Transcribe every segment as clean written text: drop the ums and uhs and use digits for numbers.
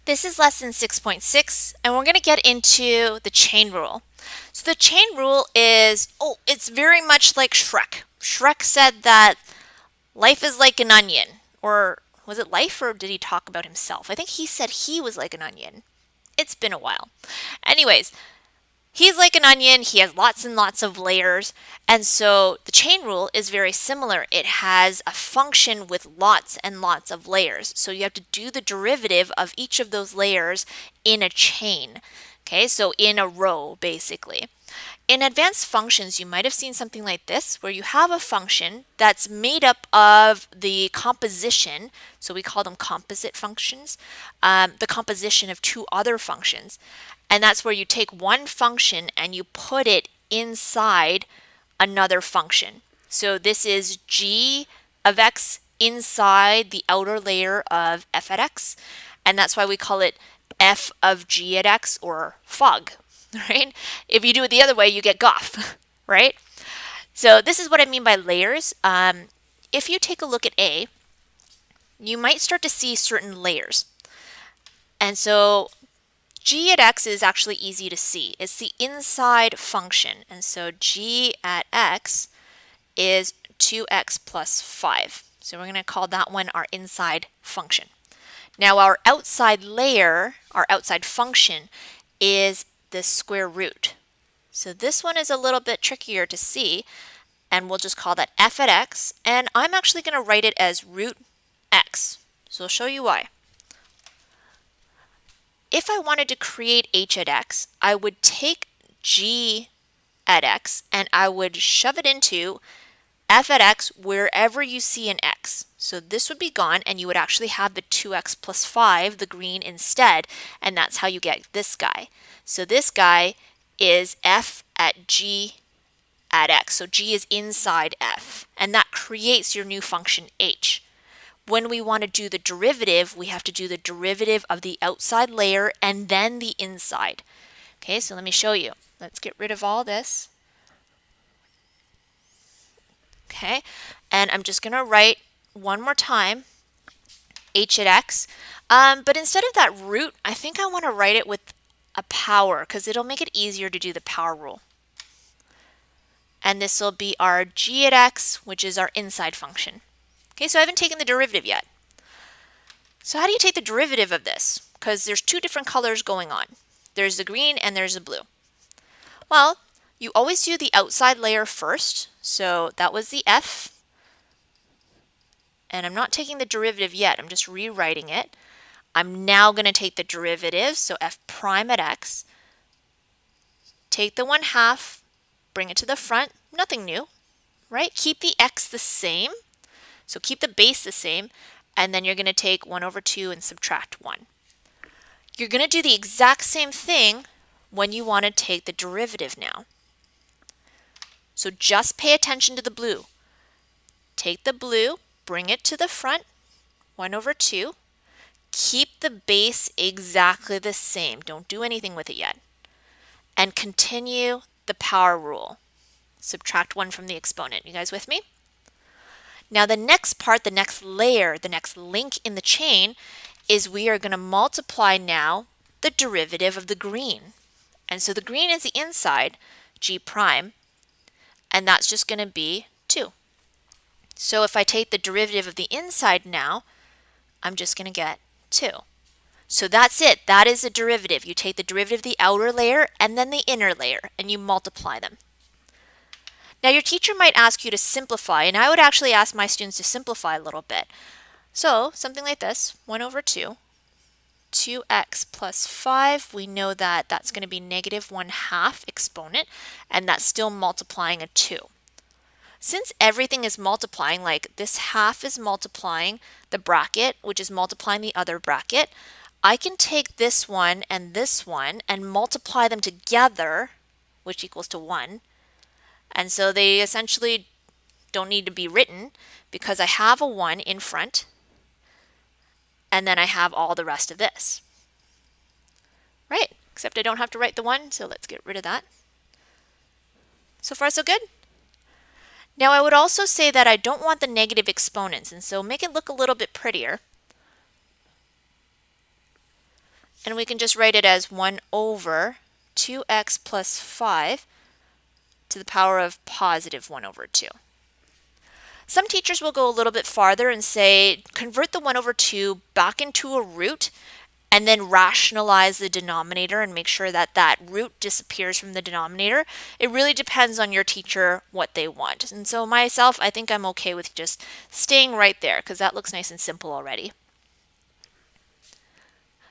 This is lesson 6.6, and we're going to get into the chain rule. So the chain rule is, it's very much like Shrek. Shrek said that life is like an onion. Or was it life, or did he talk about himself? I think he said he was like an onion. It's been a while. Anyways, he's like an onion. He has lots and lots of layers. And so the chain rule is very similar. It has a function with lots and lots of layers. So you have to do the derivative of each of those layers in a chain. Okay, so in a row, basically. In advanced functions, you might have seen something like this, where you have a function that's made up of the composition, so we call them composite functions, the composition of two other functions. And that's where you take one function and you put it inside another function. So this is g of x inside the outer layer of f at x, and that's why we call it f of g at x, or fog, right? If you do it the other way, you get goff, right? So this is what I mean by layers. If you take a look at A, you might start to see certain layers. And so g at x is actually easy to see. It's the inside function. And so g at x is 2x plus 5. So we're going to call that one our inside function. Now our outside layer, our outside function, is the square root. So this one is a little bit trickier to see, and we'll just call that f at x, and I'm actually going to write it as root x. So I'll show you why. If I wanted to create h at x, I would take g at x and I would shove it into f at x wherever you see an x. So this would be gone, and you would actually have the 2x plus 5, the green, instead, and that's how you get this guy. So this guy is f at g at x. So g is inside f, and that creates your new function h. When we want to do the derivative, we have to do the derivative of the outside layer and then the inside. Okay, so let me show you. Let's get rid of all this. Okay, and I'm just going to write one more time h at x, but instead of that root, I think I want to write it with a power, because it'll make it easier to do the power rule. And this will be our g at x, which is our inside function. Okay, so I haven't taken the derivative yet. So how do you take the derivative of this? Because there's two different colors going on. There's the green and there's the blue. Well, you always do the outside layer first. So that was the f. And I'm not taking the derivative yet. I'm just rewriting it. I'm now going to take the derivative, so f prime at x. Take the 1/2, bring it to the front. Nothing new, right? Keep the x the same. So keep the base the same, and then you're going to take 1/2 and subtract 1. You're going to do the exact same thing when you want to take the derivative now. So just pay attention to the blue. Take the blue, bring it to the front, 1/2. Keep the base exactly the same. Don't do anything with it yet. And continue the power rule. Subtract 1 from the exponent. You guys with me? Now the next part, the next layer, the next link in the chain is we are going to multiply now the derivative of the green. And so the green is the inside, g prime, and that's just going to be 2. So if I take the derivative of the inside now, I'm just going to get 2. So that's it. That is a derivative. You take the derivative of the outer layer and then the inner layer, and you multiply them. Now your teacher might ask you to simplify, and I would actually ask my students to simplify a little bit. So something like this, 1/2, 2x plus 5, we know that that's going to be negative 1/2 exponent, and that's still multiplying a 2. Since everything is multiplying, like this half is multiplying the bracket, which is multiplying the other bracket, I can take this one and multiply them together, which equals to 1. And so they essentially don't need to be written, because I have a 1 in front, and then I have all the rest of this. Right? Except I don't have to write the 1, so let's get rid of that. So far, so good? Now I would also say that I don't want the negative exponents, and so make it look a little bit prettier. And we can just write it as 1 over 2x plus 5 to the power of positive 1 over 2. Some teachers will go a little bit farther and say, convert the 1 over 2 back into a root and then rationalize the denominator and make sure that that root disappears from the denominator. It really depends on your teacher what they want. And so myself, I think I'm okay with just staying right there because that looks nice and simple already.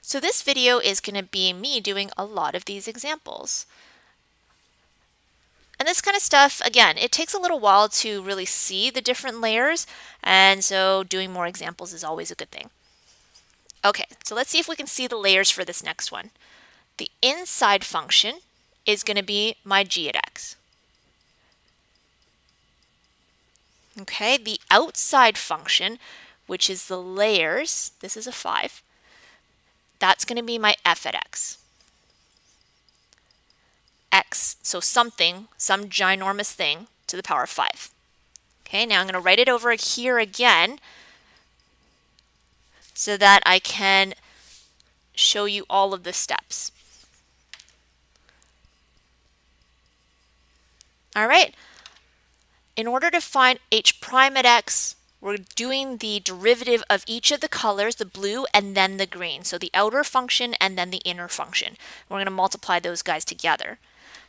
So this video is going to be me doing a lot of these examples. And this kind of stuff, again, it takes a little while to really see the different layers, and so doing more examples is always a good thing. Okay, so let's see if we can see the layers for this next one. The inside function is going to be my g at x. Okay, the outside function, which is the layers, this is a 5, that's going to be my f at x. X, so something, some ginormous thing to the power of 5. Okay, now I'm going to write it over here again so that I can show you all of the steps. All right, in order to find h prime at x, we're doing the derivative of each of the colors, the blue and then the green. So the outer function and then the inner function. We're going to multiply those guys together.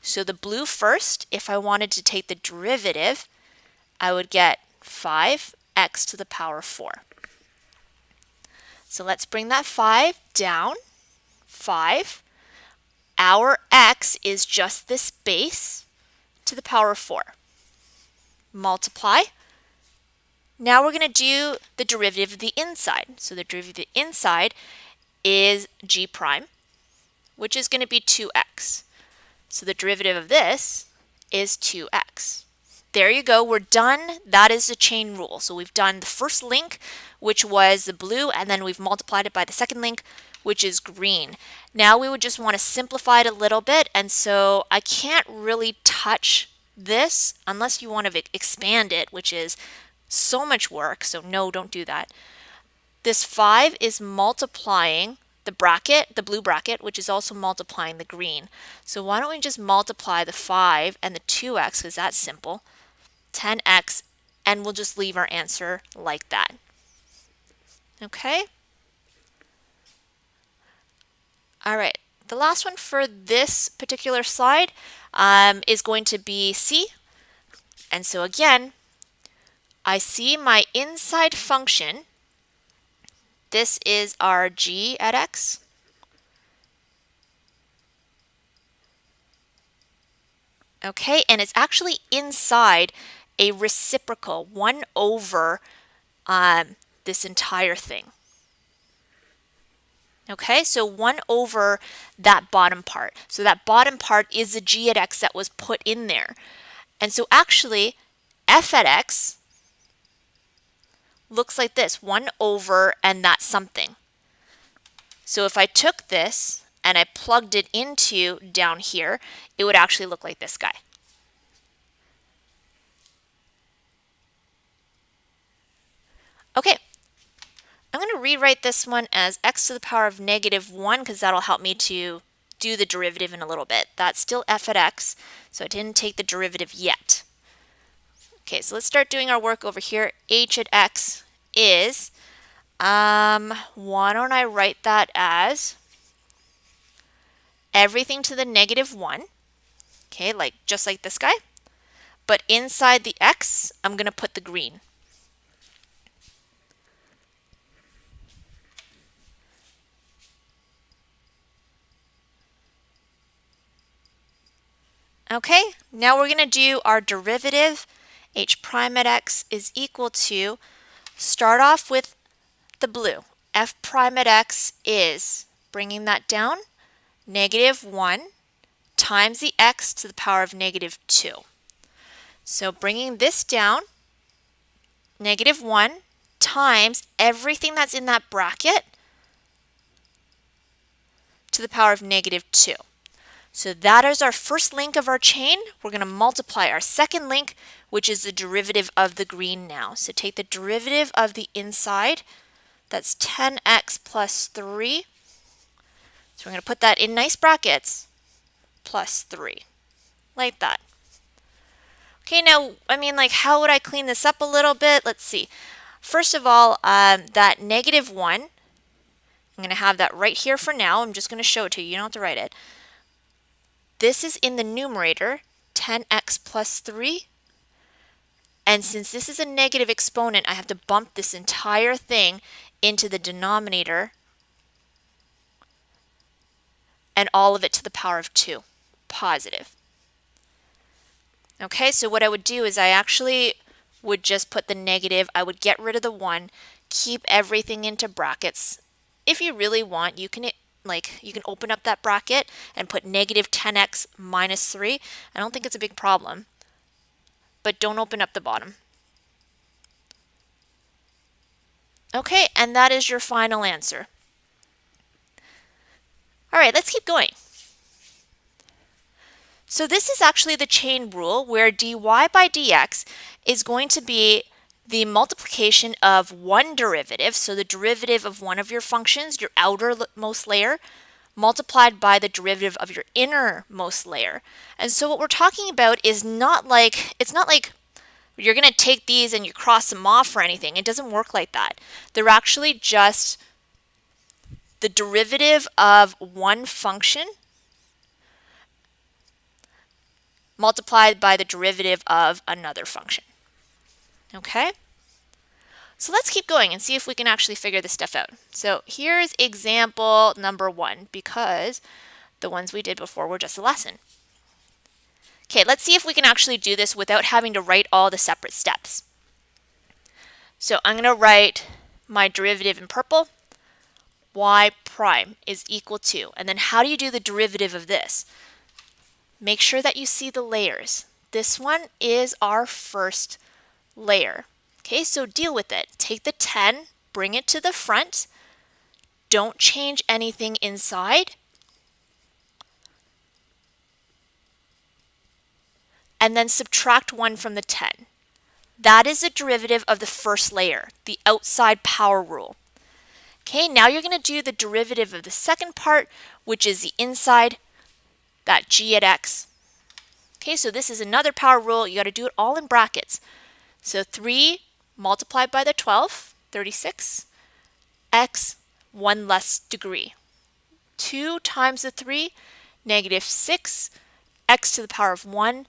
So the blue first, if I wanted to take the derivative, I would get 5x to the power 4. So let's bring that 5 down. 5. Our x is just this base to the power of 4. Multiply. Now we're going to do the derivative of the inside. So the derivative of the inside is g prime, which is going to be 2x. So the derivative of this is 2x. There you go, we're done. That is the chain rule. So we've done the first link, which was the blue, and then we've multiplied it by the second link, which is green. Now we would just want to simplify it a little bit, and so I can't really touch this unless you want to expand it, which is so much work, so no, don't do that. This 5 is multiplying the bracket, the blue bracket, which is also multiplying the green. So why don't we just multiply the 5 and the 2x, because that's simple, 10x, and we'll just leave our answer like that. Okay? All right, the last one for this particular slide is going to be C. And so again, I see my inside function. This is our g at x. Okay, and it's actually inside a reciprocal 1 over this entire thing. Okay, so 1 over that bottom part. So that bottom part is the g at x that was put in there. And so actually, f at x looks like this, 1 over and that something. So if I took this and I plugged it into down here, it would actually look like this guy. Okay, I'm going to rewrite this one as x to the power of negative 1 because that'll help me to do the derivative in a little bit. That's still f at x, so I didn't take the derivative yet. Okay, so let's start doing our work over here. H at x is, why don't I write that as everything to the negative 1, okay, like just like this guy. But inside the x, I'm going to put the green. Okay, now we're going to do our derivative. H prime at x is equal to, start off with the blue. F prime at x is, bringing that down, negative 1 times the x to the power of negative 2. So bringing this down, negative 1 times everything that's in that bracket to the power of negative 2. So that is our first link of our chain. We're going to multiply our second link, which is the derivative of the green now. So take the derivative of the inside, that's 10x plus 3 So we're going to put that in nice brackets, plus 3, like that. Okay, now, I mean, like, how would I clean this up a little bit? Let's see. First of all, that negative 1, I'm going to have that right here for now. I'm just going to show it to you. You don't have to write it. This is in the numerator, 10x plus 3. And since this is a negative exponent, I have to bump this entire thing into the denominator and all of it to the power of 2, positive. Okay, so what I would do is I actually would just put the negative, I would get rid of the 1, keep everything into brackets. If you really want, you can open up that bracket and put negative 10x minus 3. I don't think it's a big problem, but don't open up the bottom. Okay, and that is your final answer. All right, let's keep going. So this is actually the chain rule where dy by dx is going to be the multiplication of one derivative, so the derivative of one of your functions, your outermost layer, multiplied by the derivative of your innermost layer. And so what we're talking about is it's not like you're going to take these and you cross them off or anything. It doesn't work like that. They're actually just the derivative of one function multiplied by the derivative of another function. Okay? So let's keep going and see if we can actually figure this stuff out. So here's example number 1, because the ones we did before were just a lesson. Okay, let's see if we can actually do this without having to write all the separate steps. So I'm going to write my derivative in purple. Y prime is equal to, and then how do you do the derivative of this? Make sure that you see the layers. This one is our first layer. Okay, so deal with it. Take the 10, bring it to the front. Don't change anything inside. And then subtract 1 from the 10. That is the derivative of the first layer, the outside power rule. Okay, now you're going to do the derivative of the second part, which is the inside, that g at x. Okay, so this is another power rule. You got to do it all in brackets. So 3 multiplied by the 12, 36, x, 1 less degree. 2 times the 3, negative 6, x to the power of 1,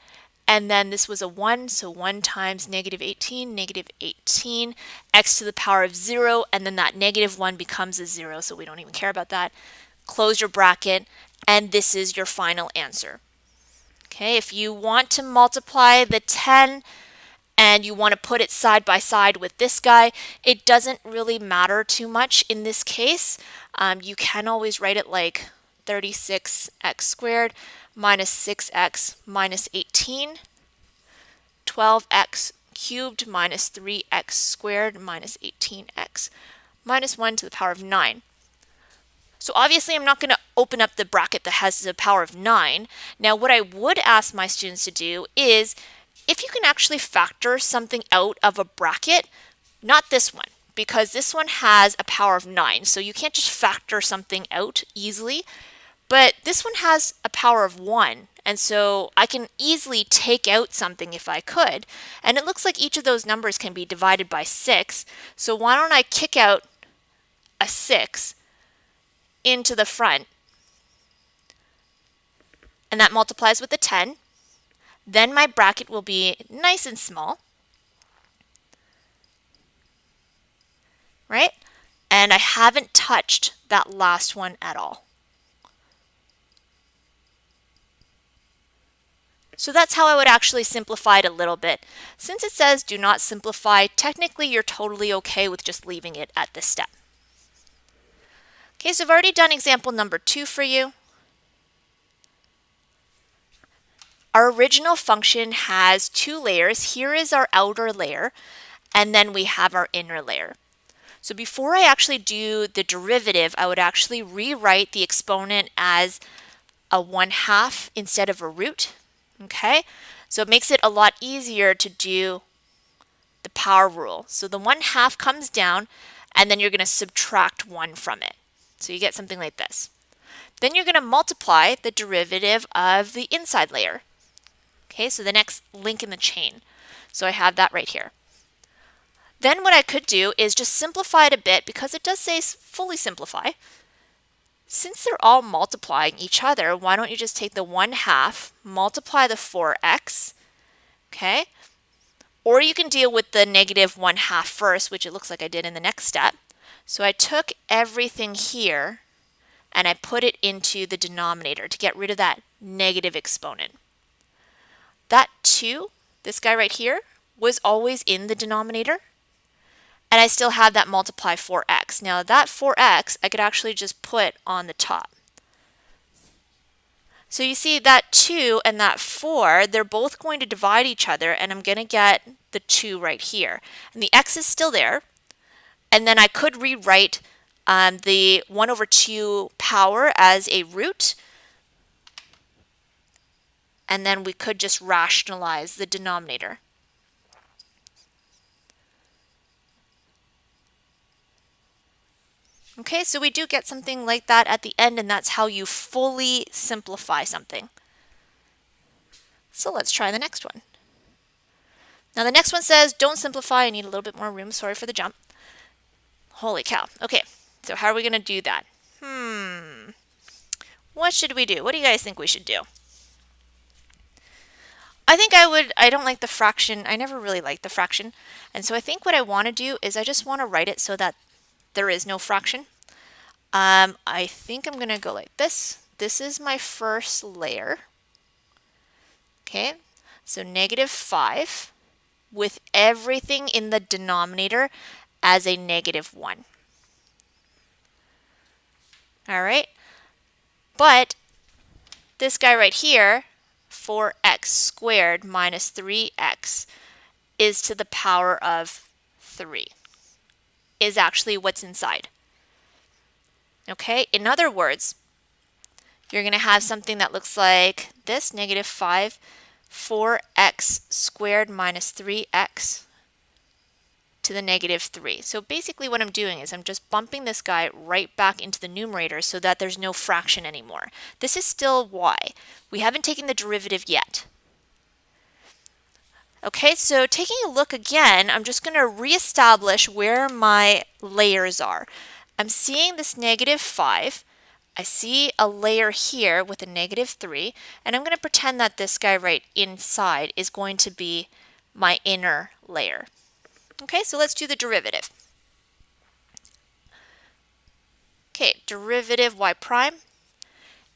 and then this was a 1, so 1 times negative 18, x to the power of 0, and then that negative 1 becomes a 0, so we don't even care about that. Close your bracket, and this is your final answer. Okay, if you want to multiply the 10 and you want to put it side by side with this guy, it doesn't really matter too much in this case. You can always write it like 36x squared minus 6x minus 18, 12x cubed minus 3x squared minus 18x minus 1 to the power of 9. So obviously I'm not going to open up the bracket that has the power of 9. Now what I would ask my students to do is, if you can actually factor something out of a bracket, not this one, because this one has a power of 9, so you can't just factor something out easily, but this one has a power of 1, and so I can easily take out something if I could, and it looks like each of those numbers can be divided by 6, so why don't I kick out a 6 into the front, and that multiplies with the 10. Then my bracket will be nice and small, right? And I haven't touched that last one at all. So that's how I would actually simplify it a little bit. Since it says do not simplify, technically you're totally okay with just leaving it at this step. Okay, so I've already done example number 2 for you. Our original function has 2 layers. Here is our outer layer, and then we have our inner layer. So before I actually do the derivative, I would actually rewrite the exponent as a 1/2 instead of a root. Okay, so it makes it a lot easier to do the power rule. So the 1/2 comes down, and then you're going to subtract 1 from it. So you get something like this. Then you're going to multiply the derivative of the inside layer. Okay, so the next link in the chain. So I have that right here. Then what I could do is just simplify it a bit because it does say fully simplify. Since they're all multiplying each other, why don't you just take the 1/2, multiply the 4x, okay? Or you can deal with the negative 1/2 first, which it looks like I did in the next step. So I took everything here and I put it into the denominator to get rid of that negative exponent. That 2, this guy right here, was always in the denominator. And I still have that multiply 4x. Now that 4x I could actually just put on the top. So you see that 2 and that 4, they're both going to divide each other, and I'm going to get the 2 right here. And the x is still there. And then I could rewrite the 1/2 power as a root. And then we could just rationalize the denominator. Okay, so we do get something like that at the end, and that's how you fully simplify something. So let's try the next one. Now the next one says, don't simplify, I need a little bit more room, sorry for the jump. Holy cow. Okay, so how are we going to do that? What should we do? What do you guys think we should do? I don't like the fraction. I never really liked the fraction. And so I think what I want to do is I just want to write it so that there is no fraction. I think I'm going to go like this. This is my first layer. Okay, so -5 with everything in the denominator as a -1. All right, but this guy right here, 4x squared minus 3x is to the power of 3, is actually what's inside. Okay, in other words, you're going to have something that looks like this, -5, 4x squared minus 3x to the -3. So basically what I'm doing is I'm just bumping this guy right back into the numerator so that there's no fraction anymore. This is still y. We haven't taken the derivative yet. Okay, so taking a look again, I'm just going to reestablish where my layers are. I'm seeing this -5. I see a layer here with a -3, and I'm going to pretend that this guy right inside is going to be my inner layer. Okay, so let's do the derivative. Okay, derivative y prime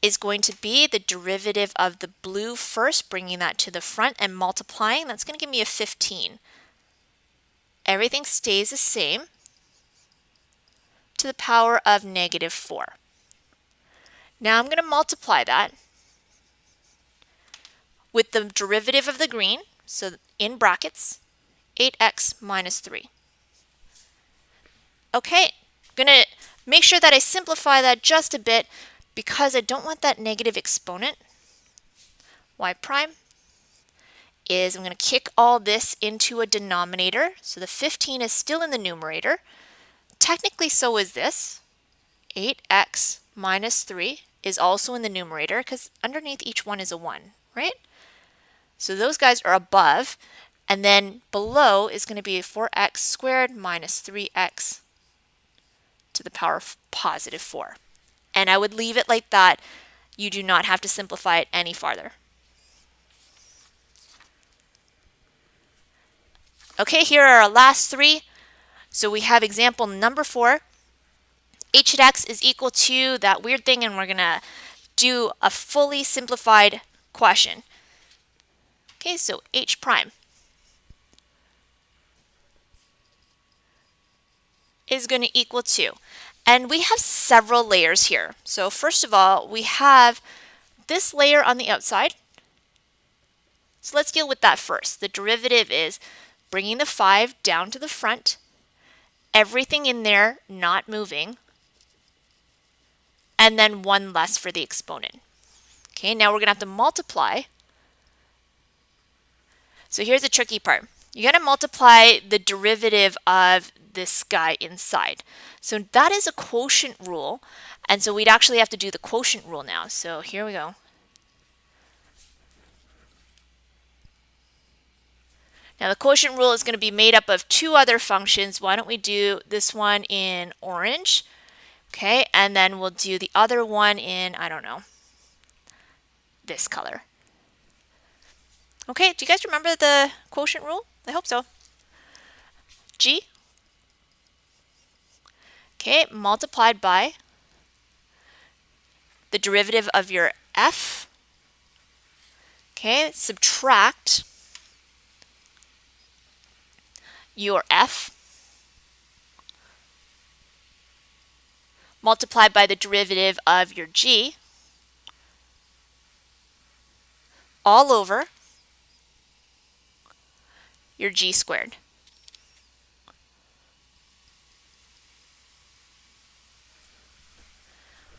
is going to be the derivative of the blue first, bringing that to the front and multiplying. That's going to give me a 15. Everything stays the same to the power of -4. Now I'm going to multiply that with the derivative of the green, so in brackets, 8x minus 3. Okay, I'm going to make sure that I simplify that just a bit because I don't want that negative exponent. Y prime is, I'm going to kick all this into a denominator, so the 15 is still in the numerator. Technically, so is this. 8x minus 3 is also in the numerator because underneath each one is a 1, right? So those guys are above, and then below is going to be 4x squared minus 3x to the power of positive 4. And I would leave it like that. You do not have to simplify it any farther. Okay, here are our last three. So we have example number 4. H at x is equal to that weird thing, and we're going to do a fully simplified question. Okay, so h prime is going to equal to, and we have several layers here. So first of all, we have this layer on the outside. So let's deal with that first. The derivative is bringing the 5 down to the front, everything in there not moving, and then 1 less for the exponent. Okay, now we're going to have to multiply. So here's the tricky part. You're going to multiply the derivative of this guy inside. So that is a quotient rule. And so we'd actually have to do the quotient rule now. So here we go. Now the quotient rule is going to be made up of two other functions. Why don't we do this one in orange? Okay, and then we'll do the other one in, I don't know, this color. Okay, do you guys remember the quotient rule? I hope so. G, okay, multiplied by the derivative of your f, okay, subtract your f, multiplied by the derivative of your g, all over your g squared.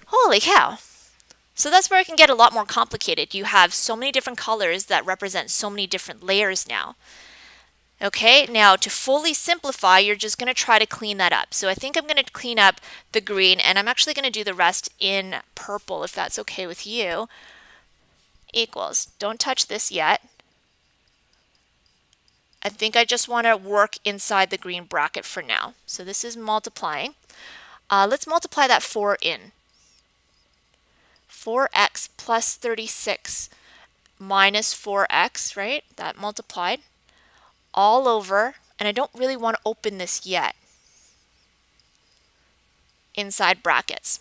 Holy cow! So that's where it can get a lot more complicated. You have so many different colors that represent so many different layers now. Okay, now to fully simplify, you're just going to try to clean that up. So I think I'm going to clean up the green, and I'm actually going to do the rest in purple, if that's okay with you. Equals. Don't touch this yet. I think I just want to work inside the green bracket for now. So this is multiplying. Let's multiply that 4 in. 4x plus 36 minus 4x, right? That multiplied. All over, and I don't really want to open this yet, inside brackets.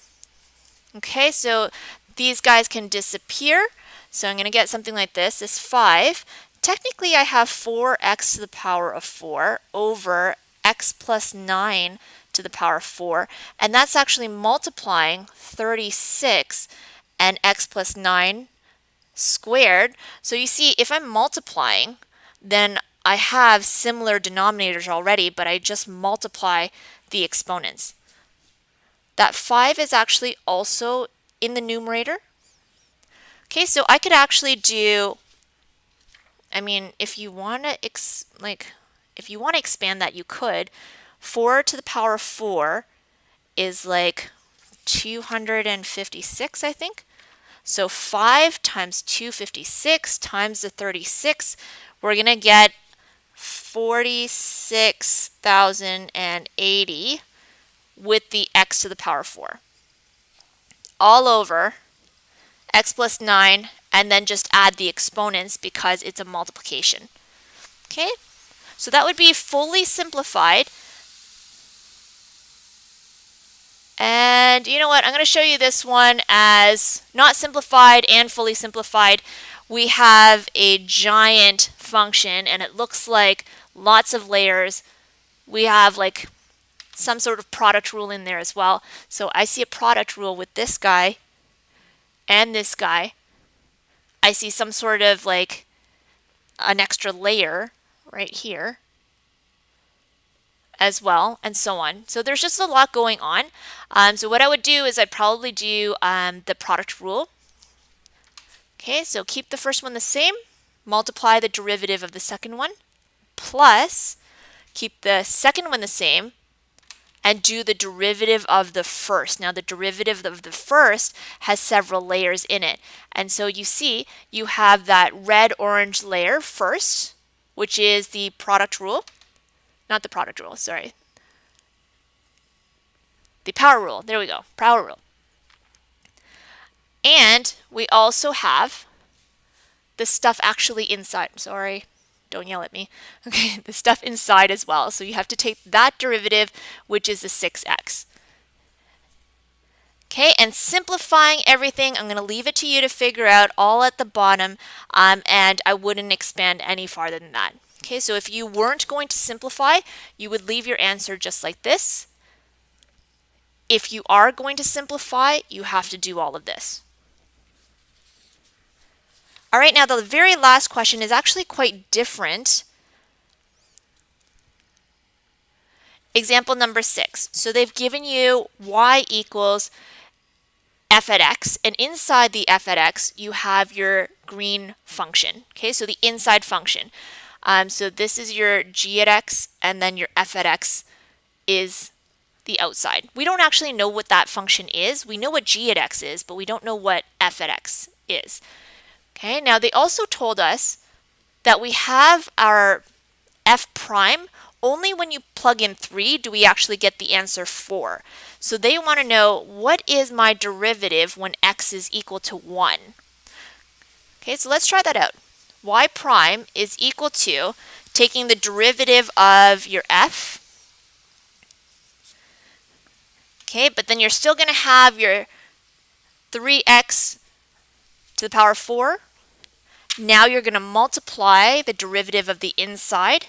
Okay, so these guys can disappear. So I'm going to get something like this. This 5. Technically, I have 4x to the power of 4 over x plus 9 to the power of 4. And that's actually multiplying 36 and x plus 9 squared. So you see, if I'm multiplying, then I have similar denominators already, but I just multiply the exponents. That 5 is actually also in the numerator. Okay, so I could actually do, I mean, if you want to expand that, you could. 4 to the power of 4 is like 256, I think. So 5 times 256 times the 36, we're going to get 46,080 with the x to the power of 4. All over x plus 9, and then just add the exponents because it's a multiplication. Okay, so that would be fully simplified. And you know what? I'm going to show you this one as not simplified and fully simplified. We have a giant function, and it looks like lots of layers. We have like some sort of product rule in there as well. So I see a product rule with this guy and this guy. I see some sort of like an extra layer right here as well, and so on. So there's just a lot going on. So what I would do is I'd probably do the product rule. Okay, so keep the first one the same, multiply the derivative of the second one, plus keep the second one the same, and do the derivative of the first. Now the derivative of the first has several layers in it. And so you see you have that red-orange layer first, which is the product rule. Not the product rule, sorry. The power rule. There we go. Power rule. And we also have the stuff actually inside. Sorry, don't yell at me. Okay, the stuff inside as well. So you have to take that derivative, which is the 6x. Okay, and simplifying everything, I'm going to leave it to you to figure out all at the bottom, and I wouldn't expand any farther than that. Okay, so if you weren't going to simplify, you would leave your answer just like this. If you are going to simplify, you have to do all of this. All right, now the very last question is actually quite different. Example number 6. So they've given you y equals f at x, and inside the f at x, you have your green function. Okay, so the inside function. So this is your g at x, and then your f at x is the outside. We don't actually know what that function is. We know what g at x is, but we don't know what f at x is. Okay, now they also told us that we have our f prime only when you plug in 3 do we actually get the answer 4. So they want to know, what is my derivative when x is equal to 1? Okay, so let's try that out. Y prime is equal to taking the derivative of your f. Okay, but then you're still going to have your 3x to the power 4. Now you're going to multiply the derivative of the inside.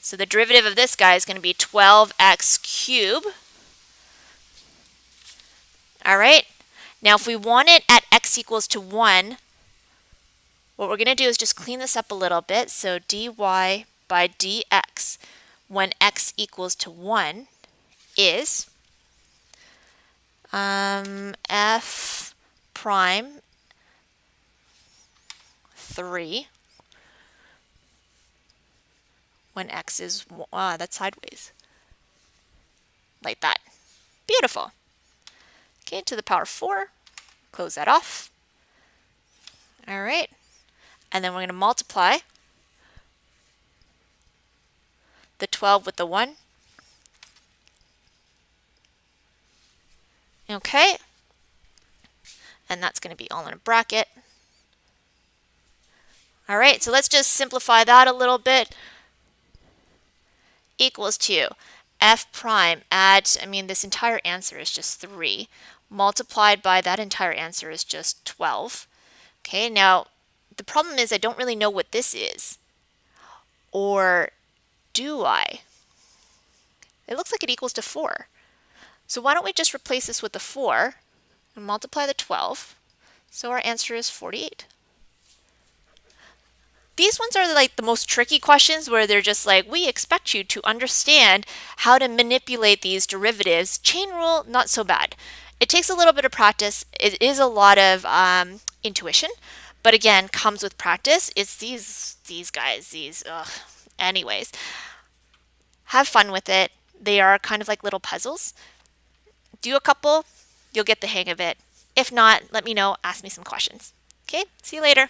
So the derivative of this guy is going to be 12x cubed. All right. Now if we want it at x equals to 1, what we're going to do is just clean this up a little bit. So dy by dx when x equals to 1 is f prime 3 when x is, that's sideways, like that. Beautiful. Okay, to the power 4, close that off. All right, and then we're going to multiply the 12 with the 1. Okay, and that's going to be all in a bracket. All right, so let's just simplify that a little bit. Equals to f prime at, this entire answer is just 3, multiplied by that entire answer is just 12. Okay, now the problem is I don't really know what this is. Or do I? It looks like it equals to 4. So why don't we just replace this with the 4 and multiply the 12? So our answer is 48. These ones are like the most tricky questions where they're just like, we expect you to understand how to manipulate these derivatives. Chain rule, not so bad. It takes a little bit of practice. It is a lot of intuition, but again, comes with practice. It's these guys, anyways. Have fun with it. They are kind of like little puzzles. Do a couple, you'll get the hang of it. If not, let me know, ask me some questions. Okay, see you later.